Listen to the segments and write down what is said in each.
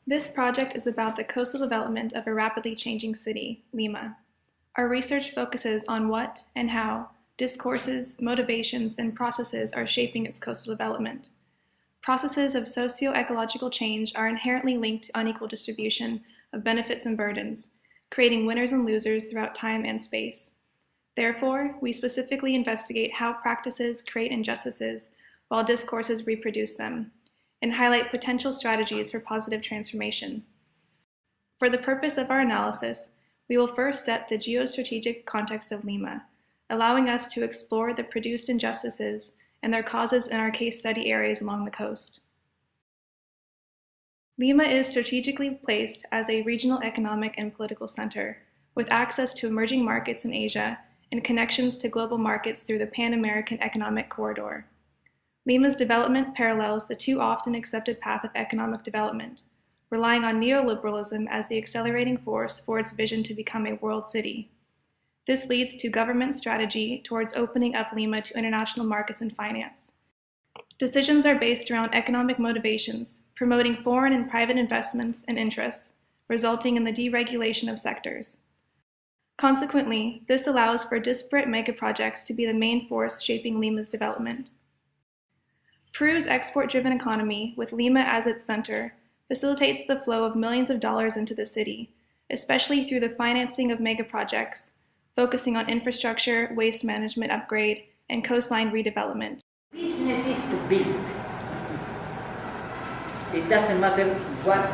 This project is about the coastal development of a rapidly changing city, Lima. Our research focuses on what and how discourses, motivations, and processes are shaping its coastal development. Processes of socio-ecological change are inherently linked to unequal distribution of benefits and burdens, creating winners and losers throughout time and space. Therefore, we specifically investigate how practices create injustices while discourses reproduce them, and highlight potential strategies for positive transformation. For the purpose of our analysis, we will first set the geostrategic context of Lima, allowing us to explore the produced injustices and their causes in our case study areas along the coast. Lima is strategically placed as a regional economic and political center, with access to emerging markets in Asia and connections to global markets through the Pan-American Economic Corridor. Lima's development parallels the too often accepted path of economic development, relying on neoliberalism as the accelerating force for its vision to become a world city. This leads to government strategy towards opening up Lima to international markets and finance. Decisions are based around economic motivations, promoting foreign and private investments and interests, resulting in the deregulation of sectors. Consequently, this allows for disparate megaprojects to be the main force shaping Lima's development. Peru's export-driven economy, with Lima as its center, facilitates the flow of millions of dollars into the city, especially through the financing of megaprojects, focusing on infrastructure, waste management upgrade, and coastline redevelopment. Business is to build. It doesn't matter what.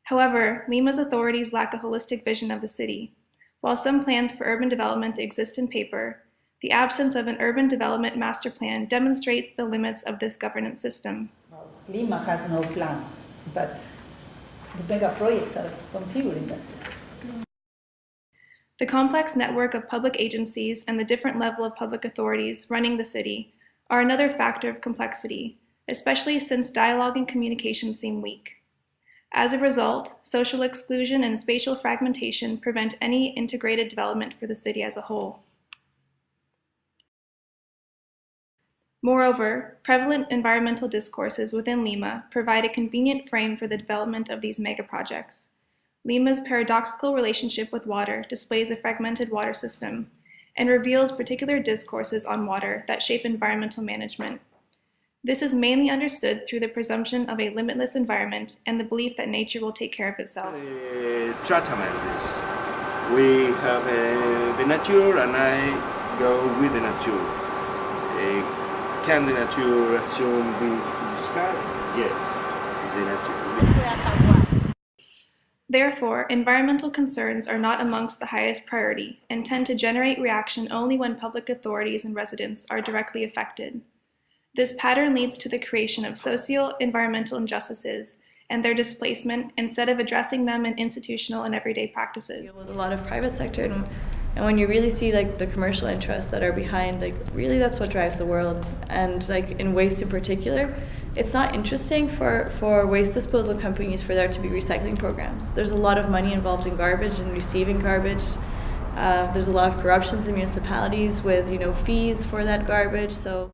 However, Lima's authorities lack a holistic vision of the city. While some plans for urban development exist in paper, the absence of an urban development master plan demonstrates the limits of this governance system. Lima has no plan, but the mega projects are configuring that. The complex network of public agencies and the different level of public authorities running the city are another factor of complexity, especially since dialogue and communication seem weak. As a result, social exclusion and spatial fragmentation prevent any integrated development for the city as a whole. Moreover, prevalent environmental discourses within Lima provide a convenient frame for the development of these megaprojects. Lima's paradoxical relationship with water displays a fragmented water system and reveals particular discourses on water that shape environmental management. This is mainly understood through the presumption of a limitless environment and the belief that nature will take care of itself. Treatments. We have the nature and I go with the nature. Can the nature assume this discard? Yes, the nature. Therefore, environmental concerns are not amongst the highest priority and tend to generate reaction only when public authorities and residents are directly affected. This pattern leads to the creation of socio-environmental injustices and their displacement instead of addressing them in institutional and everyday practices. With a lot of private sector, and when you really see like the commercial interests that are behind, like really that's what drives the world. And like in waste in particular, it's not interesting for waste disposal companies for there to be recycling programs. There's a lot of money involved in garbage and receiving garbage. There's a lot of corruptions in municipalities with fees for that garbage. So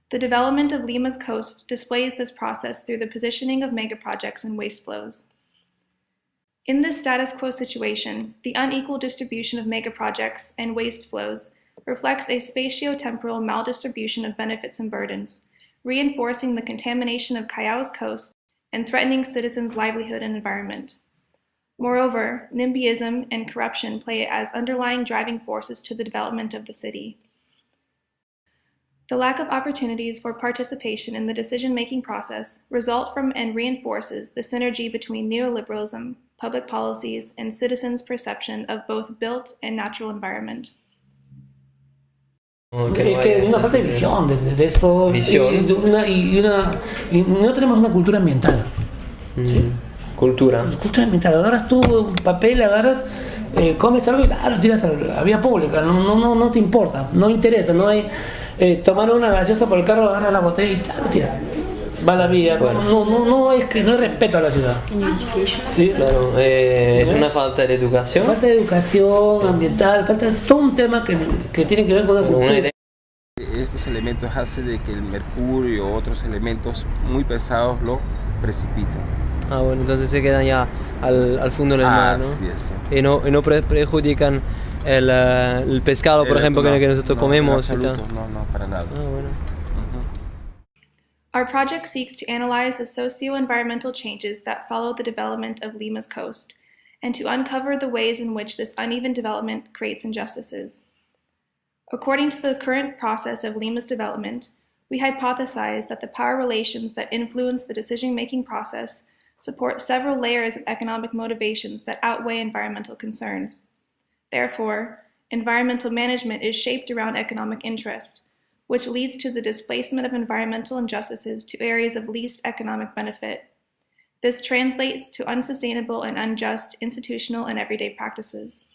the development of Lima's coast displays this process through the positioning of megaprojects and waste flows. In this status quo situation, the unequal distribution of megaprojects and waste flows reflects a spatio-temporal maldistribution of benefits and burdens, reinforcing the contamination of Cayao's coast and threatening citizens' livelihood and environment. Moreover, NIMBYism and corruption play as underlying driving forces to the development of the city. The lack of opportunities for participation in the decision-making process result from and reinforces the synergy between neoliberalism, public policies, and citizens' perception of both built and natural environment. Es que una falta de visión de esto y no tenemos una cultura ambiental. ¿Sí? Cultura ambiental. Agarras tu papel, comes algo y lo tiras a la vía pública. No te importa, no interesa, no hay tomar una gaseosa por el carro, agarras la botella y lo tiras. Va a la vía. Bueno. No es respeto a la ciudad. Sí, claro. Es una falta de educación. Falta de educación ambiental, falta de todo un tema que tiene que ver con la cultura. estos elementos hace de que el mercurio o otros elementos muy pesados lo precipiten. Ah, bueno, entonces se quedan ya al fondo del mar, ¿no? Así es, sí. Y no perjudican el pescado, por ejemplo, que nosotros comemos. En absoluto, no, para nada. Ah, bueno. Our project seeks to analyze the socio-environmental changes that follow the development of Lima's coast, and to uncover the ways in which this uneven development creates injustices. According to the current process of Lima's development, we hypothesize that the power relations that influence the decision-making process support several layers of economic motivations that outweigh environmental concerns. Therefore, environmental management is shaped around economic interest, which leads to the displacement of environmental injustices to areas of least economic benefit. This translates to unsustainable and unjust institutional and everyday practices.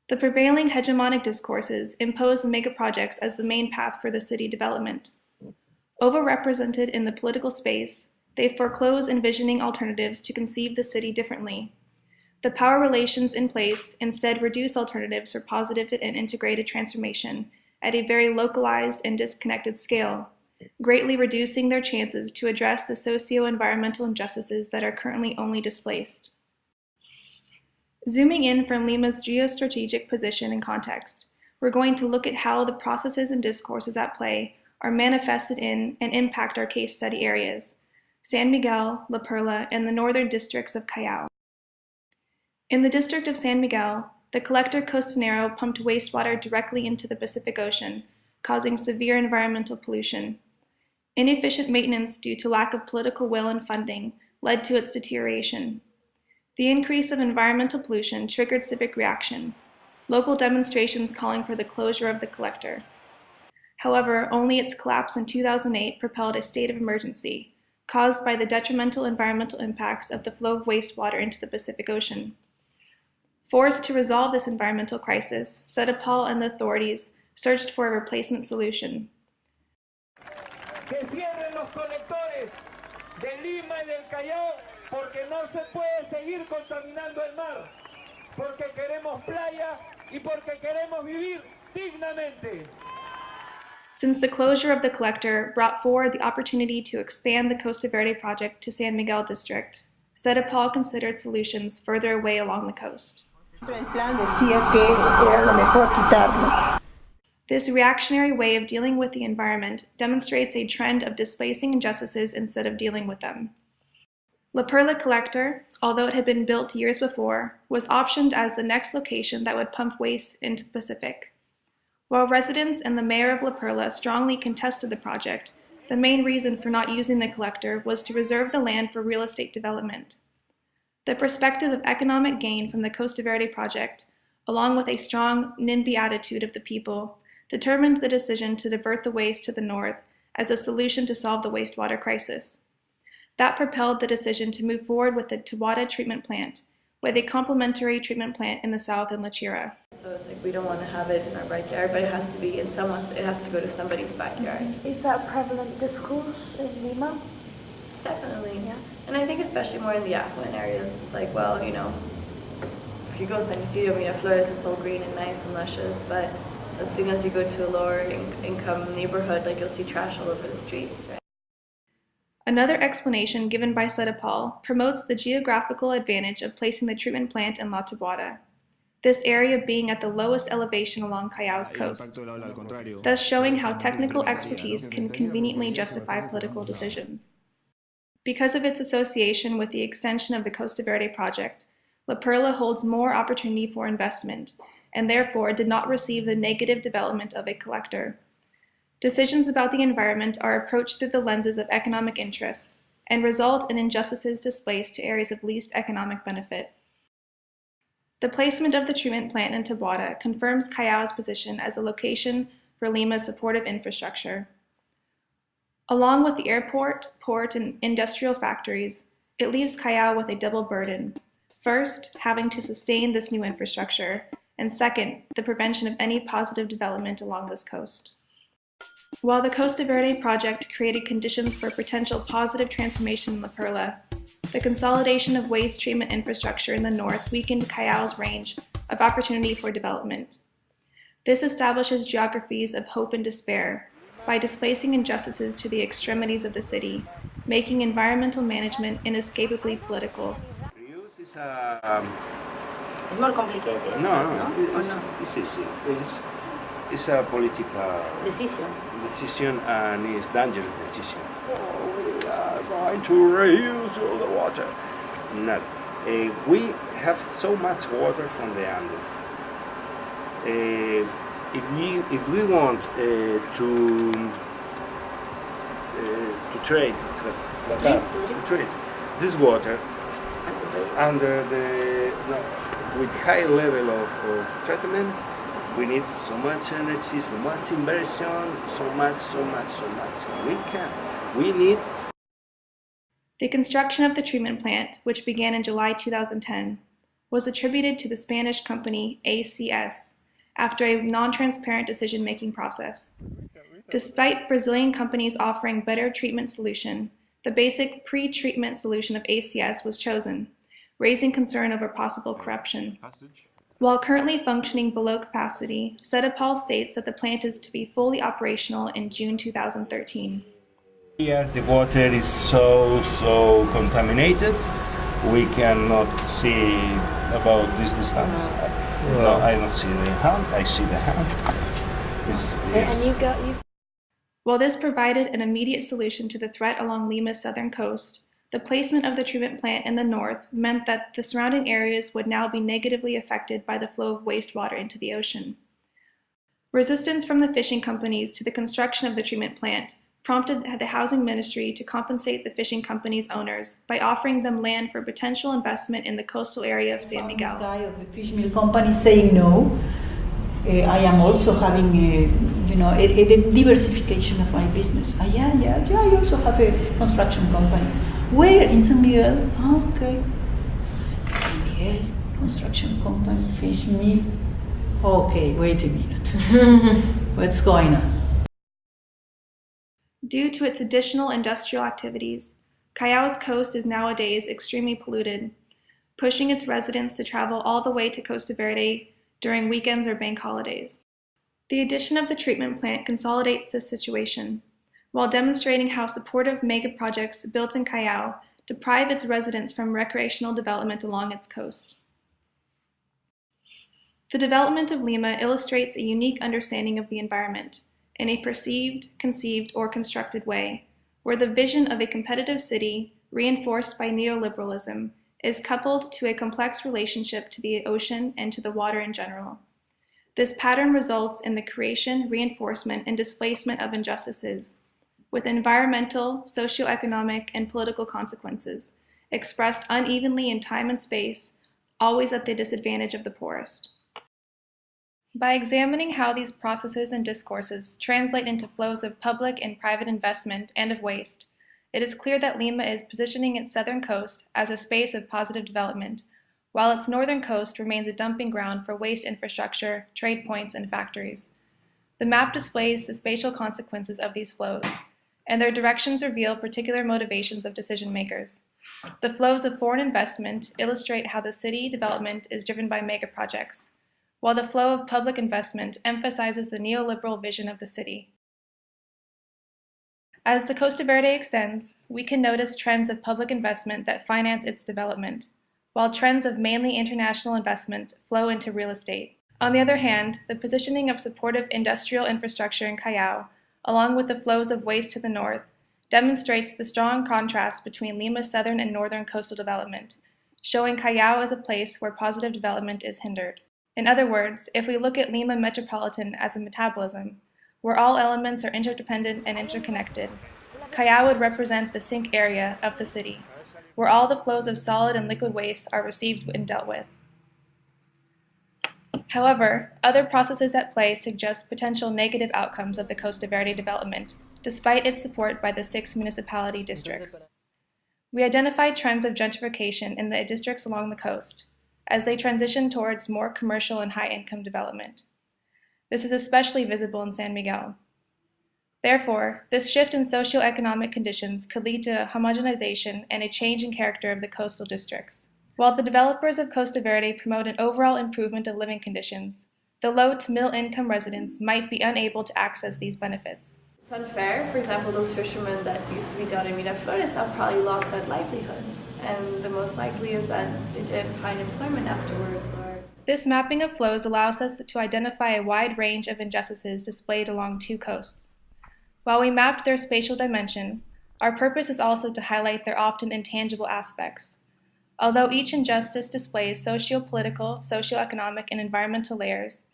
The prevailing hegemonic discourses impose megaprojects as the main path for the city development. Overrepresented in the political space, they foreclose envisioning alternatives to conceive the city differently. The power relations in place instead reduce alternatives for positive and integrated transformation at a very localized and disconnected scale, greatly reducing their chances to address the socio-environmental injustices that are currently only displaced. Zooming in from Lima's geostrategic position and context, we're going to look at how the processes and discourses at play are manifested in and impact our case study areas, San Miguel, La Perla, and the northern districts of Callao. In the district of San Miguel, the collector Costanero pumped wastewater directly into the Pacific Ocean, causing severe environmental pollution. Inefficient maintenance due to lack of political will and funding led to its deterioration. The increase of environmental pollution triggered civic reaction, local demonstrations calling for the closure of the collector. However, only its collapse in 2008 propelled a state of emergency, caused by the detrimental environmental impacts of the flow of wastewater into the Pacific Ocean. Forced to resolve this environmental crisis, Cecile and the authorities searched for a replacement solution. Que cierren los colectores de Lima y del Callao porque no se puede seguir contaminando el mar, porque queremos playa y porque queremos vivir dignamente. Since the closure of the collector brought forward the opportunity to expand the Costa Verde project to San Miguel district, Cecile considered solutions further away along the coast. El plan decía que era lo mejor quitarlo. This reactionary way of dealing with the environment demonstrates a trend of displacing injustices instead of dealing with them. La Perla collector, although it had been built years before, was optioned as the next location that would pump waste into the Pacific. While residents and the mayor of La Perla strongly contested the project, the main reason for not using the collector was to reserve the land for real estate development. The perspective of economic gain from the Costa Verde project, along with a strong NIMBY attitude of the people, determined the decision to divert the waste to the north as a solution to solve the wastewater crisis. That propelled the decision to move forward with the Taboada treatment plant, with a complementary treatment plant in the south in Lachira. So it's like we don't want to have it in our backyard, but it has to be in someone's, it has to go to somebody's backyard. Is that prevalent discourse in Lima? Definitely, yeah. And I think especially more in the affluent areas, it's like, well, you know, if you go to San Isidro, Miraflores, it's all green and nice and luscious, but as soon as you go to a lower income neighborhood, like you'll see trash all over the streets, right? Another explanation given by Cecile promotes the geographical advantage of placing the treatment plant in La Taboada, this area being at the lowest elevation along Callao's coast, thus showing how technical expertise can conveniently justify political decisions. Because of its association with the extension of the Costa Verde project, La Perla holds more opportunity for investment, and therefore did not receive the negative development of a collector. Decisions about the environment are approached through the lenses of economic interests and result in injustices displaced to areas of least economic benefit. The placement of the treatment plant in Taboada confirms Callao's position as a location for Lima's supportive infrastructure. Along with the airport, port, and industrial factories, it leaves Callao with a double burden. First, having to sustain this new infrastructure, and second, the prevention of any positive development along this coast. While the Costa Verde project created conditions for potential positive transformation in La Perla, the consolidation of waste treatment infrastructure in the north weakened Callao's range of opportunity for development. This establishes geographies of hope and despair by displacing injustices to the extremities of the city, making environmental management inescapably political. Reuse is It's more complicated. no, it's easy. It's a political decision and it's dangerous decision. Oh, we are going to reuse all the water. No, we have so much water from the Andes. If we want to trade this water under with high level of treatment, we need so much energy, so much inversion, so much. We need. The construction of the treatment plant, which began in July 2010, was attributed to the Spanish company ACS after a non-transparent decision-making process. Despite Brazilian companies offering better treatment solution, the basic pre-treatment solution of ACS was chosen, raising concern over possible corruption. While currently functioning below capacity, Cecile states that the plant is to be fully operational in June 2013. Here the water is so contaminated, we cannot see about this distance. No, I don't see the hand, I see the hand. While this provided an immediate solution to the threat along Lima's southern coast, the placement of the treatment plant in the north meant that the surrounding areas would now be negatively affected by the flow of wastewater into the ocean. Resistance from the fishing companies to the construction of the treatment plant prompted the Housing Ministry to compensate the fishing companies' owners by offering them land for potential investment in the coastal area of San Miguel. This guy of the fish meal company saying no. I am also having a diversification of my business. I also have a construction company. Where? In San Miguel? Oh, okay. San Miguel, construction company, fish meal. Okay, wait a minute. What's going on? Due to its additional industrial activities, Cayao's coast is nowadays extremely polluted, pushing its residents to travel all the way to Costa Verde during weekends or bank holidays. The addition of the treatment plant consolidates this situation, while demonstrating how supportive mega projects built in Callao deprive its residents from recreational development along its coast. The development of Lima illustrates a unique understanding of the environment in a perceived, conceived, or constructed way, where the vision of a competitive city, reinforced by neoliberalism, is coupled to a complex relationship to the ocean and to the water in general. This pattern results in the creation, reinforcement, and displacement of injustices, with environmental, socioeconomic, and political consequences, expressed unevenly in time and space, always at the disadvantage of the poorest. By examining how these processes and discourses translate into flows of public and private investment and of waste, it is clear that Lima is positioning its southern coast as a space of positive development, while its northern coast remains a dumping ground for waste infrastructure, trade points, and factories. The map displays the spatial consequences of these flows, and their directions reveal particular motivations of decision makers. The flows of foreign investment illustrate how the city development is driven by mega projects, while the flow of public investment emphasizes the neoliberal vision of the city. As the Costa Verde extends, we can notice trends of public investment that finance its development, while trends of mainly international investment flow into real estate. On the other hand, the positioning of supportive industrial infrastructure in Callao, along with the flows of waste to the north, demonstrates the strong contrast between Lima's southern and northern coastal development, showing Callao as a place where positive development is hindered. In other words, if we look at Lima Metropolitan as a metabolism, where all elements are interdependent and interconnected, Callao would represent the sink area of the city, where all the flows of solid and liquid waste are received and dealt with. However, other processes at play suggest potential negative outcomes of the Costa Verde development, despite its support by the 6 municipality districts. We identified trends of gentrification in the districts along the coast, as they transition towards more commercial and high-income development. This is especially visible in San Miguel. Therefore, this shift in socioeconomic conditions could lead to a homogenization and a change in character of the coastal districts. While the developers of Costa Verde promote an overall improvement of living conditions, the low to middle income residents might be unable to access these benefits. It's unfair. For example, those fishermen that used to be down in Miraflores have probably lost that livelihood. And the most likely is that they didn't find employment afterwards. This mapping of flows allows us to identify a wide range of injustices displayed along two coasts. While we mapped their spatial dimension, our purpose is also to highlight their often intangible aspects. Although each injustice displays socio-political, socio-economic, and environmental layers,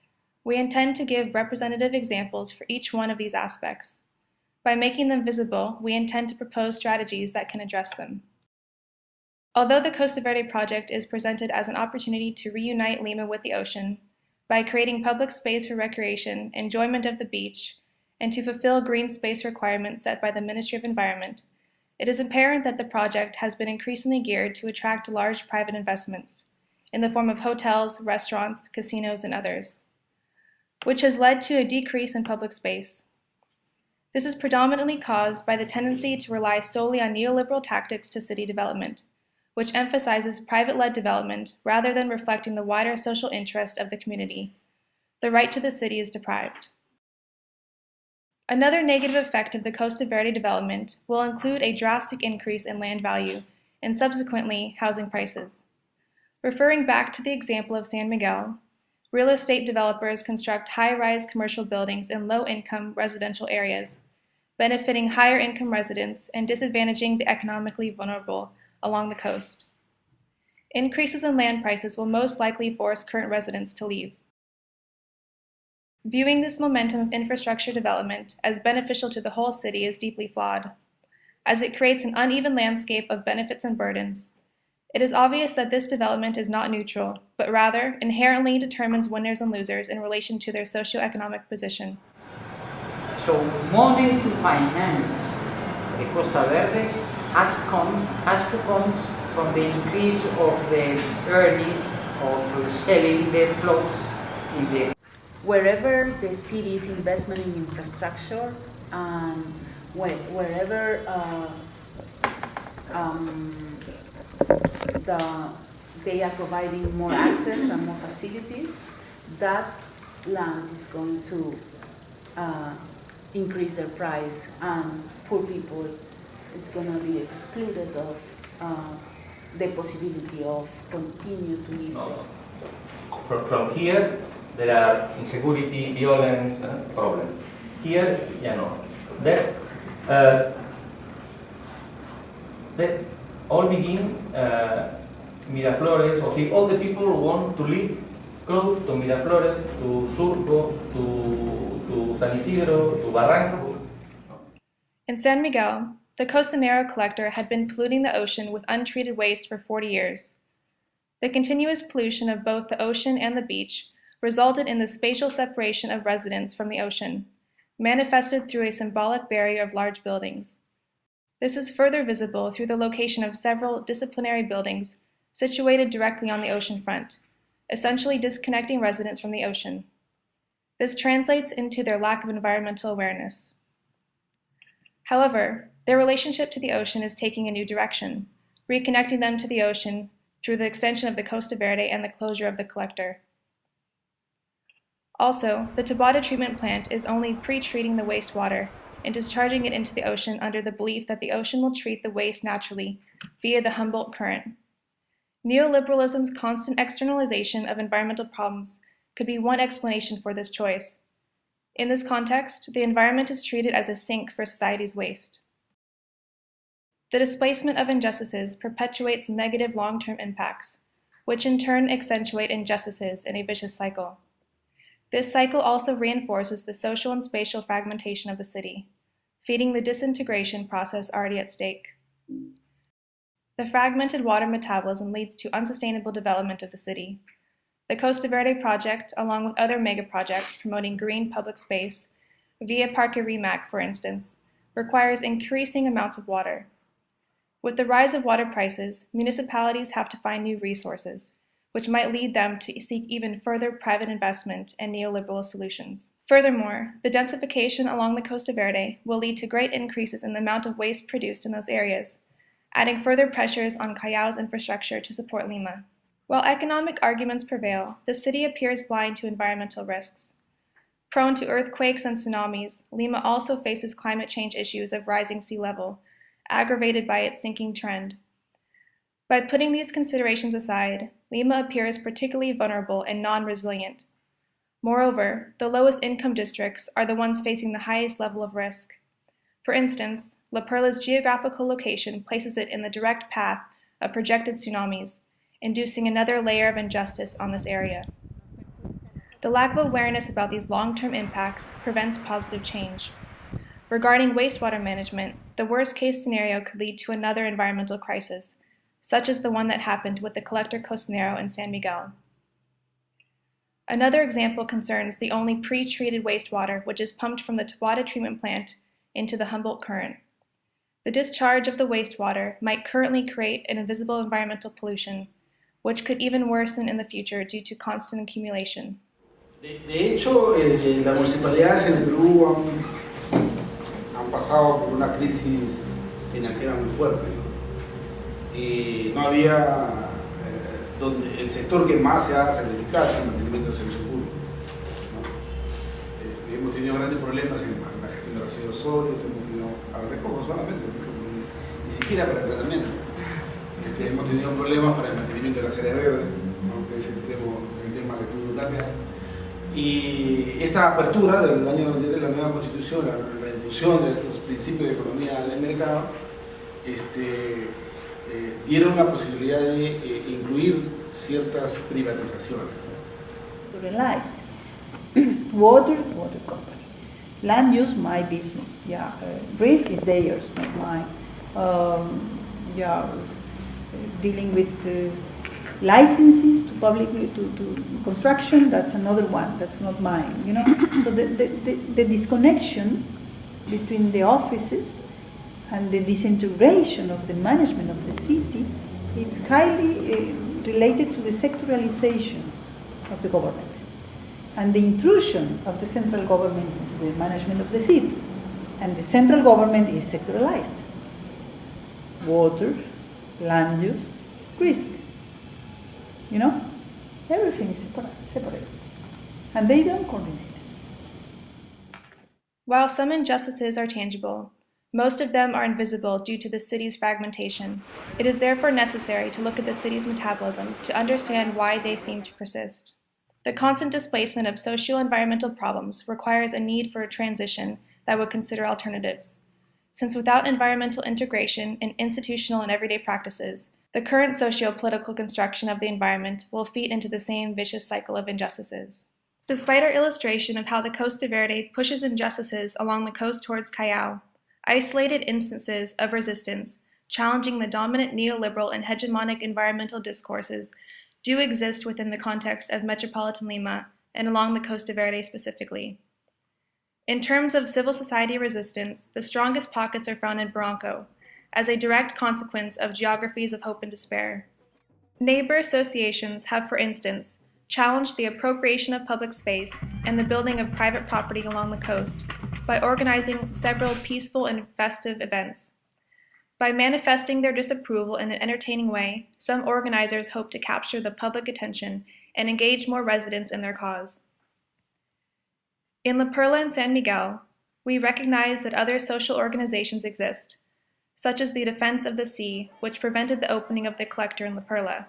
we intend to give representative examples for each one of these aspects. By making them visible, we intend to propose strategies that can address them. Although the Costa Verde project is presented as an opportunity to reunite Lima with the ocean, by creating public space for recreation, enjoyment of the beach, and to fulfill green space requirements set by the Ministry of Environment, it is apparent that the project has been increasingly geared to attract large private investments, in the form of hotels, restaurants, casinos, and others, which has led to a decrease in public space. This is predominantly caused by the tendency to rely solely on neoliberal tactics to city development, which emphasizes private-led development rather than reflecting the wider social interest of the community. The right to the city is deprived. Another negative effect of the Costa Verde development will include a drastic increase in land value and subsequently housing prices. Referring back to the example of San Miguel, real estate developers construct high-rise commercial buildings in low-income residential areas, benefiting higher-income residents and disadvantaging the economically vulnerable along the coast. Increases in land prices will most likely force current residents to leave. Viewing this momentum of infrastructure development as beneficial to the whole city is deeply flawed, as it creates an uneven landscape of benefits and burdens. It is obvious that this development is not neutral, but rather inherently determines winners and losers in relation to their socioeconomic position. So money to finance the Costa Verde has to come from the increase of the earnings of selling the plots in the wherever the city's investment in infrastructure and wherever they are providing more access and more facilities, that land is going to increase their price, and poor people is going to be excluded of the possibility of continue to live there. From here, there are insecurity, violence, problems. Here, no. That all begin Miraflores, or see, all the people want to live close to Miraflores, to Surco, to San Isidro, to Barranco. In San Miguel, the Costanera collector had been polluting the ocean with untreated waste for 40 years. The continuous pollution of both the ocean and the beach resulted in the spatial separation of residents from the ocean, manifested through a symbolic barrier of large buildings. This is further visible through the location of several disciplinary buildings situated directly on the ocean front, essentially disconnecting residents from the ocean. This translates into their lack of environmental awareness. However, their relationship to the ocean is taking a new direction, reconnecting them to the ocean through the extension of the Costa Verde and the closure of the collector. Also, the Taboada treatment plant is only pre-treating the wastewater and discharging it into the ocean under the belief that the ocean will treat the waste naturally via the Humboldt Current. Neoliberalism's constant externalization of environmental problems could be one explanation for this choice. In this context, the environment is treated as a sink for society's waste. The displacement of injustices perpetuates negative long-term impacts, which in turn accentuate injustices in a vicious cycle. This cycle also reinforces the social and spatial fragmentation of the city, feeding the disintegration process already at stake. The fragmented water metabolism leads to unsustainable development of the city. The Costa Verde project, along with other megaprojects promoting green public space, via Parque Rimac, for instance, requires increasing amounts of water. With the rise of water prices, municipalities have to find new resources, which might lead them to seek even further private investment and neoliberal solutions. Furthermore, the densification along the Costa Verde will lead to great increases in the amount of waste produced in those areas, adding further pressures on Callao's infrastructure to support Lima. While economic arguments prevail, the city appears blind to environmental risks. Prone to earthquakes and tsunamis, Lima also faces climate change issues of rising sea level, aggravated by its sinking trend. By putting these considerations aside, Lima appears particularly vulnerable and non-resilient. Moreover, the lowest income districts are the ones facing the highest level of risk. For instance, La Perla's geographical location places it in the direct path of projected tsunamis, inducing another layer of injustice on this area. The lack of awareness about these long-term impacts prevents positive change. Regarding wastewater management, the worst-case scenario could lead to another environmental crisis, such as the one that happened with the Collector Costanero in San Miguel. Another example concerns the only pre-treated wastewater which is pumped from the Taboada treatment plant into the Humboldt Current. The discharge of the wastewater might currently create an invisible environmental pollution, which could even worsen in the future due to constant accumulation. De hecho, las municipalidades en el Perú han pasado por una crisis financiera muy fuerte, ¿no? No había donde el sector que más se ha sacrificado es el mantenimiento del servicio público, ¿no? Hemos tenido grandes problemas en la gestión de residuos sólidos, hemos tenido, recojo solamente, ni siquiera para el tratamiento. Hemos tenido problemas para el mantenimiento de las áreas verdes, ¿no? Que es el tema que tú planteas. Y esta apertura del año 93, la nueva constitución, la inclusión de estos principios de economía del mercado, dieron la posibilidad de incluir ciertas privatizaciones. Water company. Land use, my business. Yeah, risk is theirs, not mine. Yeah, dealing with the licenses to public to construction, that's another one, that's not mine, you know. So the disconnection between the offices and the disintegration of the management of the city, it's highly related to the sectoralization of the government and the intrusion of the central government into the management of the city. And the central government is sectoralized. Water, land use, risk. You know, everything is separate, and they don't coordinate. While some injustices are tangible, most of them are invisible due to the city's fragmentation. It is therefore necessary to look at the city's metabolism to understand why they seem to persist. The constant displacement of socio-environmental problems requires a need for a transition that would consider alternatives, since without environmental integration in institutional and everyday practices, the current socio-political construction of the environment will feed into the same vicious cycle of injustices. Despite our illustration of how the Costa Verde pushes injustices along the coast towards Callao, isolated instances of resistance challenging the dominant neoliberal and hegemonic environmental discourses do exist within the context of Metropolitan Lima and along the Costa Verde specifically. In terms of civil society resistance, the strongest pockets are found in Barranco, as a direct consequence of geographies of hope and despair. Neighbor associations have, for instance, challenged the appropriation of public space and the building of private property along the coast by organizing several peaceful and festive events. By manifesting their disapproval in an entertaining way, some organizers hope to capture the public attention and engage more residents in their cause. In La Perla and San Miguel, we recognize that other social organizations exist, such as the Defense of the Sea, which prevented the opening of the collector in La Perla.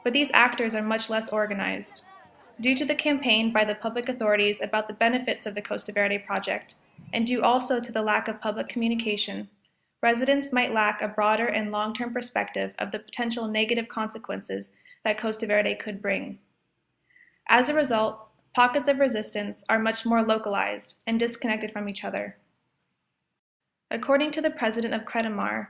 But these actors are much less organized. Due to the campaign by the public authorities about the benefits of the Costa Verde project, and due also to the lack of public communication, residents might lack a broader and long-term perspective of the potential negative consequences that Costa Verde could bring. As a result, pockets of resistance are much more localized and disconnected from each other. According to the president of Cretamar,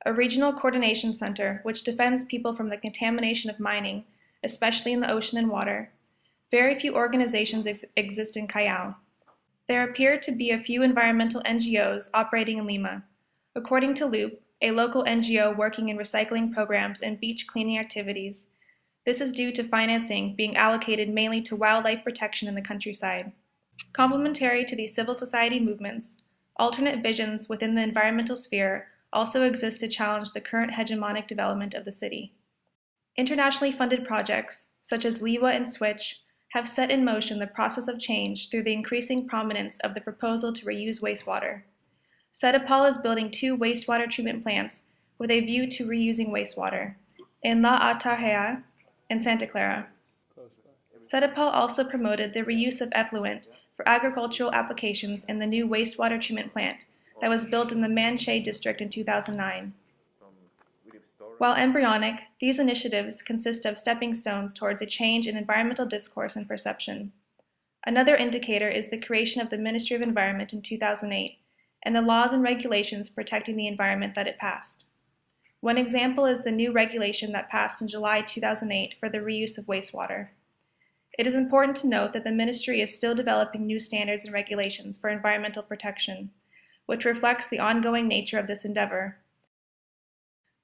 a regional coordination center which defends people from the contamination of mining, especially in the ocean and water, very few organizations exist in Callao. There appear to be a few environmental NGOs operating in Lima. According to Loop, a local NGO working in recycling programs and beach cleaning activities, this is due to financing being allocated mainly to wildlife protection in the countryside. Complementary to these civil society movements, alternate visions within the environmental sphere also exist to challenge the current hegemonic development of the city. Internationally funded projects, such as LIWA and SWITCH, have set in motion the process of change through the increasing prominence of the proposal to reuse wastewater. Cecile is building 2 wastewater treatment plants with a view to reusing wastewater, in La Atajea and Santa Clara. Cecile also promoted the reuse of effluent for agricultural applications in the new wastewater treatment plant that was built in the Manche district in 2009. While embryonic, these initiatives consist of stepping stones towards a change in environmental discourse and perception. Another indicator is the creation of the Ministry of Environment in 2008 and the laws and regulations protecting the environment that it passed. One example is the new regulation that passed in July 2008 for the reuse of wastewater. It is important to note that the ministry is still developing new standards and regulations for environmental protection, which reflects the ongoing nature of this endeavor.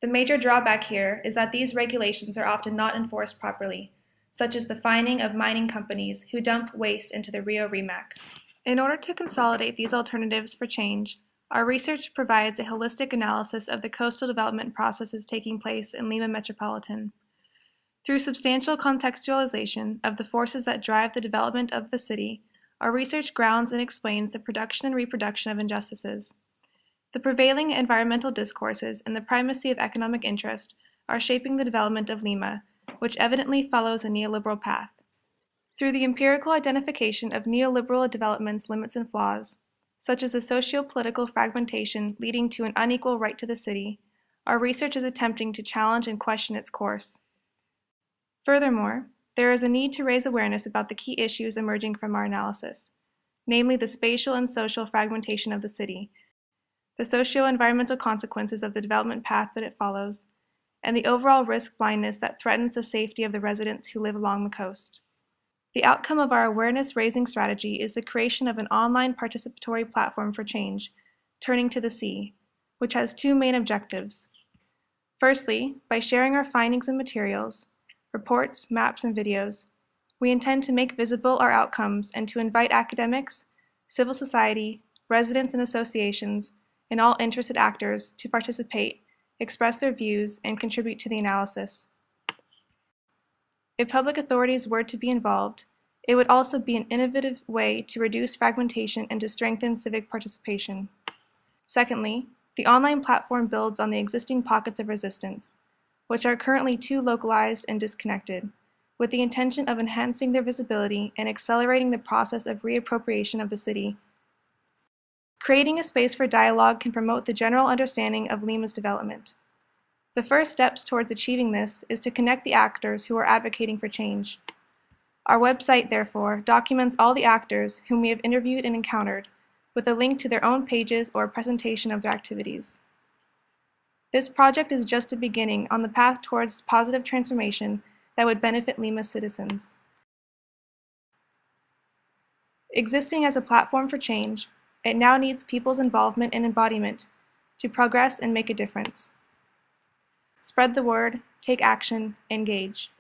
The major drawback here is that these regulations are often not enforced properly, such as the fining of mining companies who dump waste into the Rio Remac. In order to consolidate these alternatives for change, our research provides a holistic analysis of the coastal development processes taking place in Lima Metropolitan. Through substantial contextualization of the forces that drive the development of the city, our research grounds and explains the production and reproduction of injustices. The prevailing environmental discourses and the primacy of economic interest are shaping the development of Lima, which evidently follows a neoliberal path. Through the empirical identification of neoliberal development's limits and flaws, such as the socio-political fragmentation leading to an unequal right to the city, our research is attempting to challenge and question its course. Furthermore, there is a need to raise awareness about the key issues emerging from our analysis, namely the spatial and social fragmentation of the city, the socio-environmental consequences of the development path that it follows, and the overall risk blindness that threatens the safety of the residents who live along the coast. The outcome of our awareness-raising strategy is the creation of an online participatory platform for change, Turning to the Sea, which has 2 main objectives. Firstly, by sharing our findings and materials, reports, maps, and videos, we intend to make visible our outcomes and to invite academics, civil society, residents and associations, and all interested actors to participate, express their views, and contribute to the analysis. If public authorities were to be involved, it would also be an innovative way to reduce fragmentation and to strengthen civic participation. Secondly, the online platform builds on the existing pockets of resistance, which are currently too localized and disconnected, with the intention of enhancing their visibility and accelerating the process of reappropriation of the city. Creating a space for dialogue can promote the general understanding of Lima's development. The first steps towards achieving this is to connect the actors who are advocating for change. Our website, therefore, documents all the actors whom we have interviewed and encountered, with a link to their own pages or a presentation of their activities. This project is just a beginning on the path towards positive transformation that would benefit Lima's citizens. Existing as a platform for change, it now needs people's involvement and embodiment to progress and make a difference. Spread the word, take action, engage.